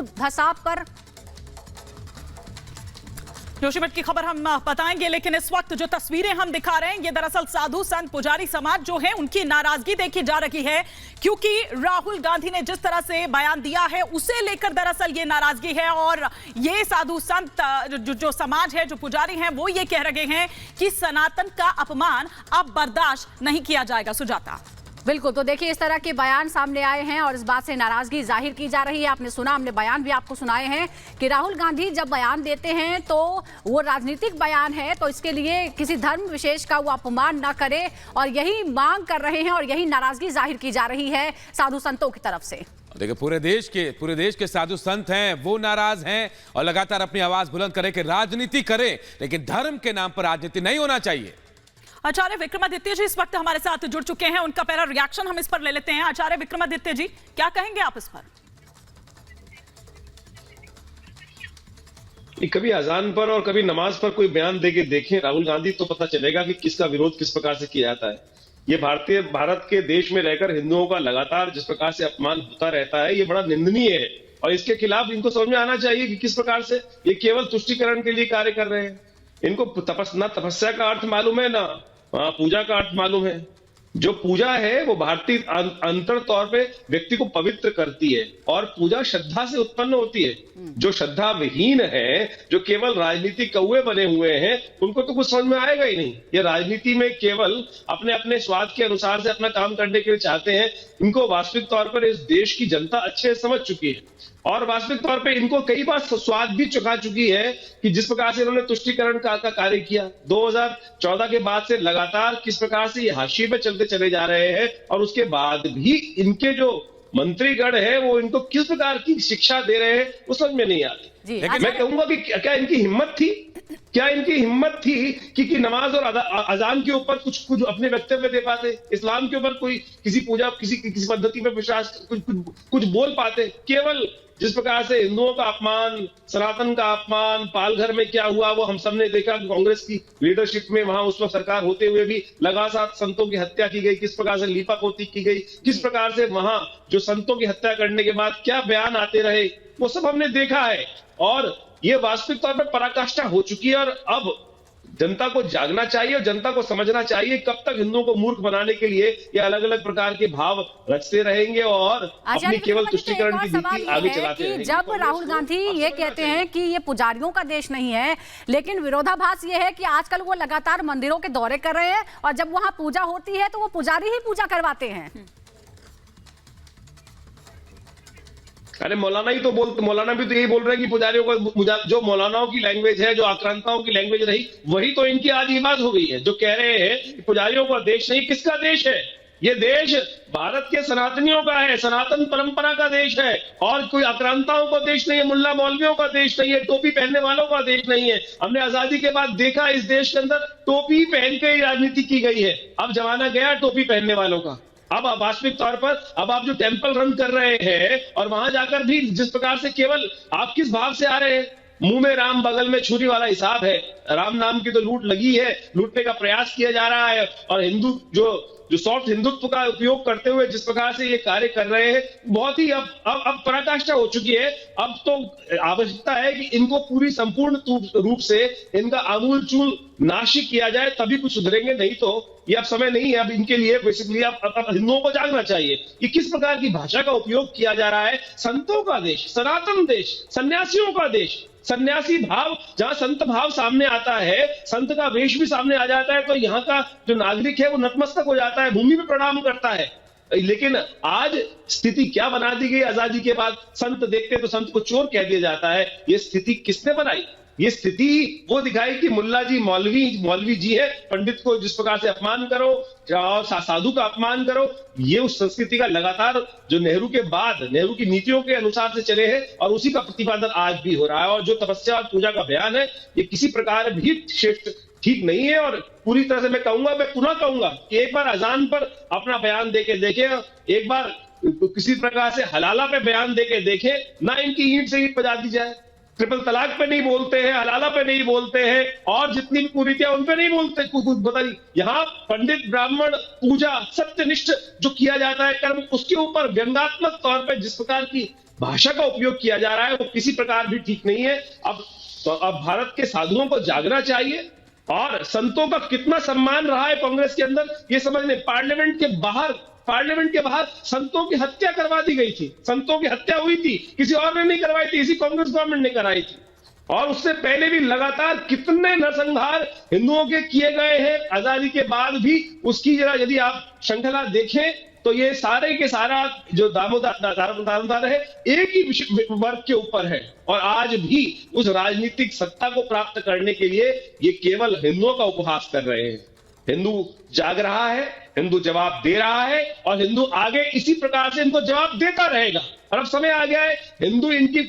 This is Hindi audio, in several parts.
धसाप कर। जोशीमठ की खबर हम बताएंगे, लेकिन इस वक्त जो तस्वीरें हम दिखा रहे हैं ये दरअसल साधु संत पुजारी समाज जो है उनकी नाराजगी देखी जा रही है, क्योंकि राहुल गांधी ने जिस तरह से बयान दिया है उसे लेकर दरअसल ये नाराजगी है। और ये साधु संत जो समाज है, जो पुजारी हैं, वो ये कह रहे हैं कि सनातन का अपमान अब बर्दाश्त नहीं किया जाएगा। सुजाता, बिल्कुल, तो देखिए इस तरह के बयान सामने आए हैं और इस बात से नाराजगी जाहिर की जा रही है। आपने सुना, हमने बयान भी आपको सुनाए हैं कि राहुल गांधी जब बयान देते हैं तो वो राजनीतिक बयान है, तो इसके लिए किसी धर्म विशेष का वो अपमान ना करे, और यही मांग कर रहे हैं और यही नाराजगी जाहिर की जा रही है साधु संतों की तरफ से। देखिए पूरे देश के साधु संत हैं, वो नाराज हैं और लगातार अपनी आवाज बुलंद करें कि राजनीति करें, लेकिन धर्म के नाम पर राजनीति नहीं होना चाहिए। आचार्य विक्रमादित्य जी इस वक्त हमारे साथ जुड़ चुके हैं, उनका पहला रिएक्शन हम इस पर ले लेते हैं। आचार्य विक्रमादित्य जी, क्या कहेंगे आप इस पर? कभी अजान पर और कभी नमाज पर कोई बयान देके देखें राहुल गांधी, तो पता चलेगा कि किसका विरोध किस प्रकार से किया जाता है। ये भारत के देश में रहकर हिंदुओं का लगातार जिस प्रकार से अपमान होता रहता है, ये बड़ा निंदनीय है और इसके खिलाफ इनको समझ में आना चाहिए कि किस प्रकार से ये केवल तुष्टीकरण के लिए कार्य कर रहे हैं। इनको ना तपस्या का अर्थ मालूम है, ना पूजा का अर्थ मालूम है। जो पूजा है वो भारतीय अंतर तौर पे व्यक्ति को पवित्र करती है और पूजा श्रद्धा से उत्पन्न होती है। जो श्रद्धा विहीन है, जो केवल राजनीतिक कौवे बने हुए हैं, उनको तो कुछ समझ में आएगा ही नहीं। ये राजनीति में केवल अपने अपने स्वाद के अनुसार से अपना काम करने के लिए चाहते हैं। इनको वास्तविक तौर पर इस देश की जनता अच्छे से समझ चुकी है और वास्तविक तौर पे इनको कई बार स्वाद भी चुका चुकी है कि जिस प्रकार से इन्होंने तुष्टीकरण का कार्य किया 2014 के बाद से लगातार किस प्रकार से ये हाशिए पे चलते चले जा रहे हैं, और उसके बाद भी इनके जो मंत्रीगण है वो इनको किस प्रकार की शिक्षा दे रहे हैं वो समझ में नहीं आती। लेकिन मैं कहूंगा कि क्या इनकी हिम्मत थी कि नमाज और अजान के ऊपर कुछ अपने वक्तव्य दे पाते, इस्लाम के ऊपर कोई किसी पूजा किसी पद्धति में विश्वास कुछ बोल पाते। केवल जिस प्रकार से हिंदुओं का अपमान, सनातन का अपमान, पालघर में क्या हुआ वो हम सबने देखा। कांग्रेस की लीडरशिप में वहां उस वक्त सरकार होते हुए भी लगातार संतों की हत्या की गई, किस प्रकार से लीपापोती की गई, किस प्रकार से वहां जो संतों की हत्या करने के बाद क्या बयान आते रहे, वो सब हमने देखा है। और ये वास्तविक तौर पर पराकाष्ठा हो चुकी है और अब जनता को जागना चाहिए और जनता को समझना चाहिए कब तक हिंदुओं को मूर्ख बनाने के लिए ये अलग अलग प्रकार के भाव रचते रहेंगे और अपनी केवल तुष्टीकरण की नीति आगे चलाते रहेंगे। जब राहुल गांधी ये कहते हैं कि ये पुजारियों का देश नहीं है, लेकिन विरोधाभास ये है कि आजकल वो लगातार मंदिरों के दौरे कर रहे हैं और जब वहां पूजा होती है तो वो पुजारी ही पूजा करवाते हैं। अरे मौलाना भी तो यही बोल रहे हैं कि पुजारियों को, जो मौलानाओं की लैंग्वेज है, जो आक्रांताओं की लैंग्वेज रही, वही तो इनकी आज इबाद हो गई है। जो कह रहे हैं कि पुजारियों का देश नहीं, किसका देश है? ये देश भारत के सनातनियों का है, सनातन परंपरा का देश है और कोई आक्रांताओं का देश नहीं है, मुल्ला मौलवियों का देश नहीं है, टोपी पहनने वालों का देश नहीं है। हमने आजादी के बाद देखा इस देश के अंदर टोपी पहन के ही राजनीति की गई है। अब जमाना गया टोपी पहनने वालों का। अब वास्तविक तौर पर अब आप जो टेंपल रन कर रहे हैं और वहां जाकर भी जिस प्रकार से केवल आप किस भाव से आ रहे हैं, मुंह में राम बगल में छुरी वाला हिसाब है। राम नाम की तो लूट लगी है, लूटने का प्रयास किया जा रहा है और हिंदू जो सॉफ्ट हिंदुत्व का उपयोग करते हुए जिस प्रकार से ये कार्य कर रहे हैं, बहुत ही अब पराकाष्ठा हो चुकी है। अब तो आवश्यकता है कि इनको पूरी संपूर्ण रूप से इनका आमूलचूल नाशिक किया जाए, तभी कुछ सुधरेंगे। नहीं तो ये अब समय नहीं है अब इनके लिए। बेसिकली अब हिंदुओं को जागना चाहिए कि किस प्रकार की भाषा का उपयोग किया जा रहा है। संतों का देश, सनातन देश, सन्यासियों का देश, सन्यासी भाव, जहां संत भाव सामने आता है, संत का वेश भी सामने आ जाता है, तो यहाँ का जो नागरिक है वो नतमस्तक हो जाता है, भूमि पे प्रणाम करता है। लेकिन आज स्थिति क्या बना दी गई आजादी के बाद, संत देखते तो संत को चोर कह दिया जाता है। ये स्थिति किसने बनाई? ये स्थिति वो दिखाई कि मुल्ला जी मौलवी जी है, पंडित को जिस प्रकार से अपमान करो और साधु का अपमान करो, ये उस संस्कृति का लगातार जो नेहरू के बाद नेहरू की नीतियों के अनुसार से चले हैं और उसी का प्रतिपादन आज भी हो रहा है। और जो तपस्या और पूजा का बयान है ये किसी प्रकार भी श्रेष्ठ ठीक नहीं है। और पूरी तरह से मैं पुनः कहूंगा कि एक बार अजान पर अपना बयान देके देखे, एक बार किसी प्रकार से हलाला पे बयान देके देखे, ना इनकी ईंट से ईंट बजा दी जाए। ट्रिपल तलाक पे नहीं बोलते हैं, हलाला पे नहीं बोलते हैं, और जितनी भी कुरीतियां उन पे नहीं बोलते। बताइए, यहाँ पंडित ब्राह्मण पूजा सत्यनिष्ठ जो किया जाता है कर्म, उसके ऊपर व्यंग्यात्मक तौर पे जिस प्रकार की भाषा का उपयोग किया जा रहा है वो किसी प्रकार भी ठीक नहीं है। अब भारत के साधुओं को जागना चाहिए, और संतों का कितना सम्मान रहा है कांग्रेस के अंदर ये समझने। पार्लियामेंट के बाहर संतों की हत्या करवा दी गई थी, संतों की हत्या हुई थी, किसी और ने नहीं करवाई थी, इसी कांग्रेस गवर्नमेंट ने कराई थी। और उससे पहले भी लगातार कितने नरसंहार हिंदुओं के किए गए हैं, आजादी के बाद भी। उसकी जरा यदि आप श्रृंखला देखें तो ये सारे के सारा जो दारोमदार है एक ही वर्ग के ऊपर है, और आज भी उस राजनीतिक सत्ता को प्राप्त करने के लिए ये केवल हिंदुओं का उपहास कर रहे हैं। हिंदू जाग रहा है, हिंदू जवाब दे रहा है, और हिंदू आगे इसी प्रकार से इनको जवाब देता रहेगा। और अब समय आ गया है, हिंदू इनकी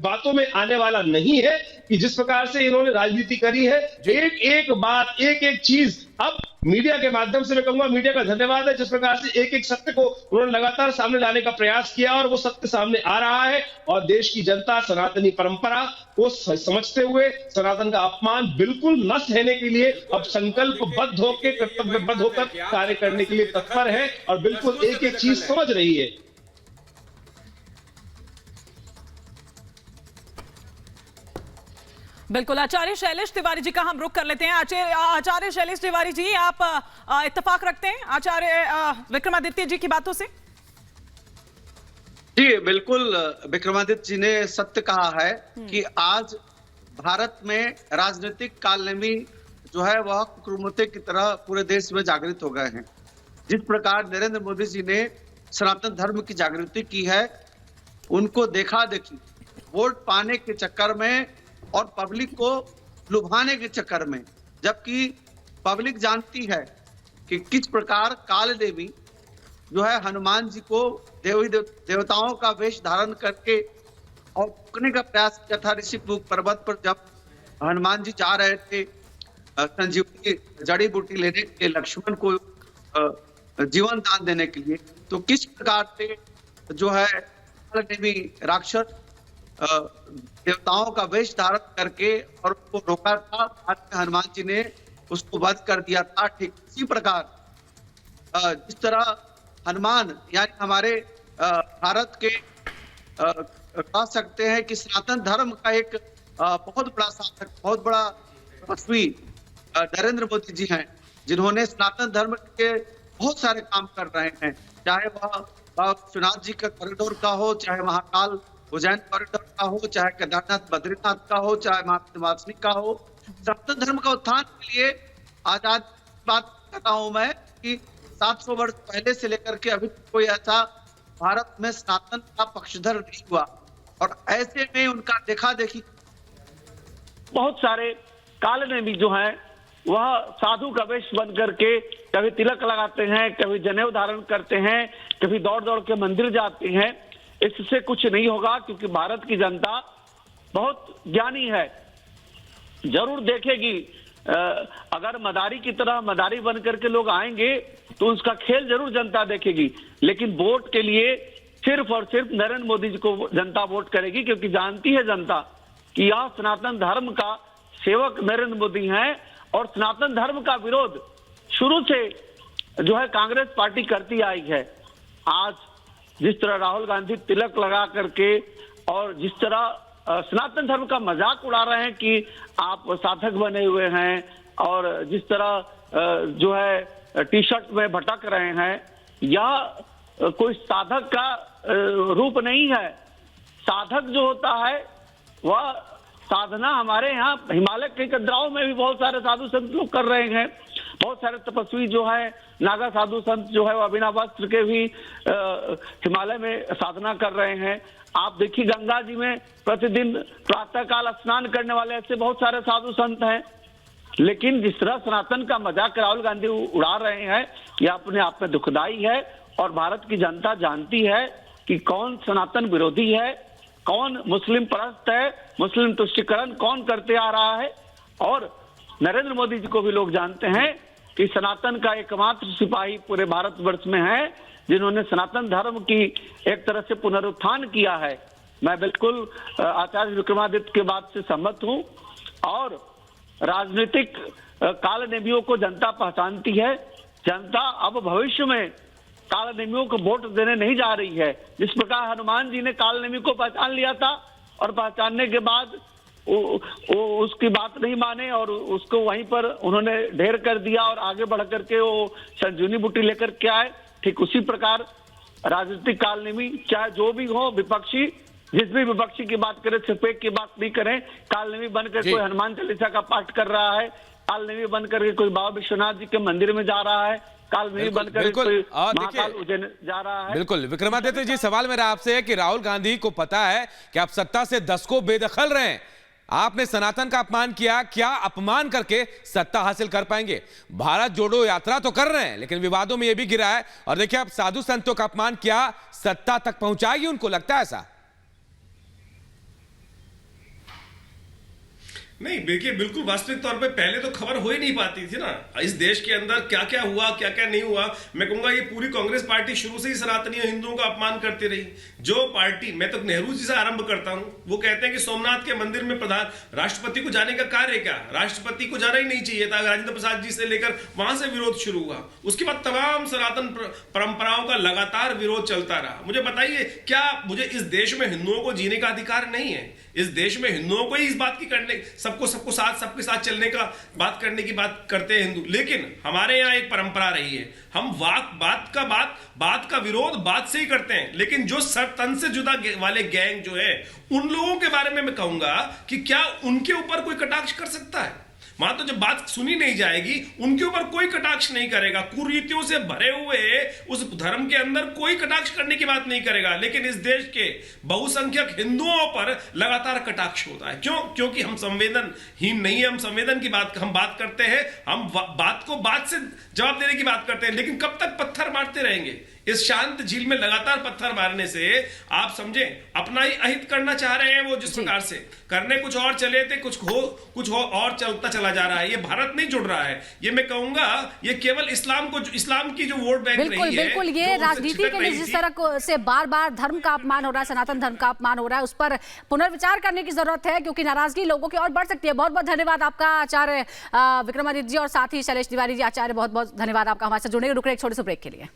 बातों में आने वाला नहीं है कि जिस प्रकार से इन्होंने राजनीति करी है, एक एक बात, एक एक चीज अब मीडिया के माध्यम से मैं कहूंगा मीडिया का धन्यवाद है, जिस प्रकार से एक एक सत्य को उन्होंने लगातार सामने लाने का प्रयास किया, और वो सत्य सामने आ रहा है। और देश की जनता सनातनी परंपरा को समझते हुए सनातन का अपमान बिल्कुल न सहने के लिए अब संकल्पबद्ध होकर, कर्तव्यबद्ध होकर कार्य करने के लिए तत्पर है, और बिल्कुल एक एक चीज समझ रही है। बिल्कुल, आचार्य शैलेश तिवारी जी का हम रुख कर लेते हैं। आचार्य शैलेश तिवारी जी, आप इत्तेफाक रखते हैं आचार्य विक्रमादित्य जी की बातों से? जी बिल्कुल, विक्रमादित्य जी ने सत्य कहा है कि आज भारत में राजनीतिक कालनेमी जो है वह कुकुरमुत्ते की तरह पूरे देश में जागृत हो गए हैं। जिस प्रकार नरेंद्र मोदी जी ने सनातन धर्म की जागृति की है, उनको देखा देखी वोट पाने के चक्कर में और पब्लिक को लुभाने के चक्कर में, जबकि पब्लिक जानती है कि किस प्रकार कालनेमी जो है हनुमान जी को देवताओं का वेश धारण करके और रोकने का प्रयास किया था। ऋषिमुख पर्वत पर जब हनुमान जी जा रहे थे संजीवनी जड़ी बूटी लेने के लिए, लक्ष्मण को जीवन दान देने के लिए, तो किस प्रकार से जो है कालनेमी राक्षस देवताओं का वेश धारण करके और उसको रोका था, हनुमान जी ने उसको वध कर दिया था। ठीक इसी प्रकार जिस तरह हनुमान यानी हमारे भारत के कह सकते हैं कि सनातन धर्म का एक बहुत बड़ा साधक, बहुत बड़ा तपस्वी नरेंद्र मोदी जी हैं, जिन्होंने सनातन धर्म के बहुत सारे काम कर रहे हैं, चाहे वह विश्वनाथ जी का कॉरिडोर का हो, चाहे महाकाल उज्जैन कॉरिडोर का हो, चाहे केदारनाथ बद्रीनाथ का हो, चाहे महावासनी का हो। सनातन धर्म का उत्थान के लिए आज बात कर रहा हूं मैं कि 700 वर्ष पहले से लेकर के अभी कोई ऐसा भारत में सनातन का पक्षधर नहीं हुआ, और ऐसे में उनका देखा देखी बहुत सारे कालनेमी जो हैं वह साधु का वेश बन करके कभी तिलक लगाते हैं, कभी जनेऊ धारण करते हैं, कभी दौड़ दौड़ के मंदिर जाते हैं। इससे कुछ नहीं होगा, क्योंकि भारत की जनता बहुत ज्ञानी है, जरूर देखेगी। अगर मदारी की तरह मदारी बन करके लोग आएंगे तो उसका खेल जरूर जनता देखेगी, लेकिन वोट के लिए सिर्फ और सिर्फ नरेंद्र मोदी जी को जनता वोट करेगी, क्योंकि जानती है जनता कि यह सनातन धर्म का सेवक नरेंद्र मोदी हैं, और सनातन धर्म का विरोध शुरू से जो है कांग्रेस पार्टी करती आई है। आज जिस तरह राहुल गांधी तिलक लगा करके और जिस तरह सनातन धर्म का मजाक उड़ा रहे हैं कि आप साधक बने हुए हैं, और जिस तरह जो है टी शर्ट में भटक रहे हैं, यह कोई साधक का रूप नहीं है। साधक जो होता है वह साधना हमारे यहाँ हिमालय के कद्राओं में भी बहुत सारे साधु संत लोग कर रहे हैं। बहुत सारे तपस्वी जो है, नागा साधु संत जो है वह बिना वस्त्र के भी हिमालय में साधना कर रहे हैं। आप देखिए गंगा जी में प्रतिदिन प्रातःकाल स्नान करने वाले ऐसे बहुत सारे साधु संत हैं। लेकिन जिस तरह सनातन का मजाक राहुल गांधी उड़ा रहे हैं, यह अपने आप में दुखदाई है, और भारत की जनता जानती है कि कौन सनातन विरोधी है, कौन मुस्लिम परस्त है, मुस्लिम तुष्टिकरण कौन करते आ रहा है। और नरेंद्र मोदी जी को भी लोग जानते हैं कि सनातन का एकमात्र सिपाही पूरे भारतवर्ष में है, जिन्होंने सनातन धर्म की एक तरह से पुनरुत्थान किया है। मैं बिल्कुल आचार्य विक्रमादित्य के बात से सहमत हूं और राजनीतिक कालनेमियों को जनता पहचानती है। जनता अब भविष्य में कालनेमियों को वोट देने नहीं जा रही है। जिस प्रकार हनुमान जी ने कालनेमी को पहचान लिया था और पहचानने के बाद उसकी बात नहीं माने और उसको वहीं पर उन्होंने ढेर कर दिया और आगे बढ़ करके वो संजीवनी बूटी लेकर के आए, ठीक उसी प्रकार राजनीतिक कालनेमी चाहे जो भी हो, विपक्षी जिस भी विपक्षी की बात करें सिर्फ एक की बात नहीं करें। कालनेमी बनकर कोई हनुमान चालीसा का पाठ कर रहा है, कालनेमी बनकर के कोई बाबा विश्वनाथ जी के मंदिर में जा रहा है, कालनेमी बनकर कोई महाकाल उज्जैन जा रहा है। बिल्कुल विक्रमादित्य जी, सवाल मेरा आपसे है कि राहुल गांधी को पता है कि आप सत्ता से 10 को बेदखल रहे हैं, आपने सनातन का अपमान किया, क्या अपमान करके सत्ता हासिल कर पाएंगे? भारत जोड़ो यात्रा तो कर रहे हैं लेकिन विवादों में यह भी गिरा है और देखिए आप साधु संतों का अपमान किया, सत्ता तक पहुंचाएगी उनको, लगता है ऐसा? नहीं, देखिए बिल्कुल वास्तविक तौर पे पहले तो खबर हो ही नहीं पाती थी ना इस देश के अंदर क्या क्या हुआ क्या क्या नहीं हुआ। मैं कहूंगा ये पूरी कांग्रेस पार्टी शुरू से ही सनातनी हिंदुओं का अपमान करती रही। जो पार्टी, मैं तो नेहरू जी से आरंभ करता हूं, वो कहते हैं कि सोमनाथ के मंदिर में प्रधान राष्ट्रपति को जाने का कार्य क्या, राष्ट्रपति को जाना ही नहीं चाहिए था। राजेंद्र प्रसाद जी से लेकर वहां से विरोध शुरू हुआ, उसके बाद तमाम सनातन परंपराओं का लगातार विरोध चलता रहा। मुझे बताइए, क्या मुझे इस देश में हिंदुओं को जीने का अधिकार नहीं है? इस देश में हिंदुओं को ही इस बात की करने, सबको साथ, सबके साथ चलने का बात करने की बात करते हैं हिंदू। लेकिन हमारे यहाँ एक परंपरा रही है, हम बात का विरोध बात से ही करते हैं। लेकिन जो तन से जुदा वाले गैंग जो है, उन लोगों के बारे में मैं कहूंगा कि क्या उनके ऊपर कोई कटाक्ष कर सकता है? मान तो जब बात सुनी नहीं जाएगी, उनके ऊपर कोई कटाक्ष नहीं करेगा। कुरीतियों से भरे हुए उस धर्म के अंदर कोई कटाक्ष करने की बात नहीं करेगा। लेकिन इस देश के बहुसंख्यक हिंदुओं पर लगातार कटाक्ष होता है। क्यों? क्योंकि हम संवेदनहीन नहीं है। हम संवेदन की बात करते हैं, हम बात को बात से जवाब देने की बात करते हैं। लेकिन कब तक पत्थर मारते रहेंगे? इस शांत झील में लगातार पत्थर मारने से आप समझे अपना ही अहित करना चाह रहे हैं। वो जिस प्रकार से करने कुछ और चले थे, कुछ हो और चलता चला जा रहा है। ये भारत नहीं जुड़ रहा है। ये मैं कहूंगा ये केवल इस्लाम की जो वोट बैंक रही है, बिल्कुल ये राजनीति के लिए जिस तरह से बार बार धर्म का अपमान हो रहा है, सनातन धर्म का अपमान हो रहा है, उस पर पुनर्विचार करने की जरूरत है क्योंकि नाराजगी लोगों की और बढ़ सकती है। बहुत बहुत धन्यवाद आपका आचार्य विक्रमादित्य जी और साथ ही शैलेश तिवारी जी। आचार्य बहुत बहुत धन्यवाद आपका हमारे साथ जुड़ने के। रुक रहे एक छोटे से ब्रेक के लिए।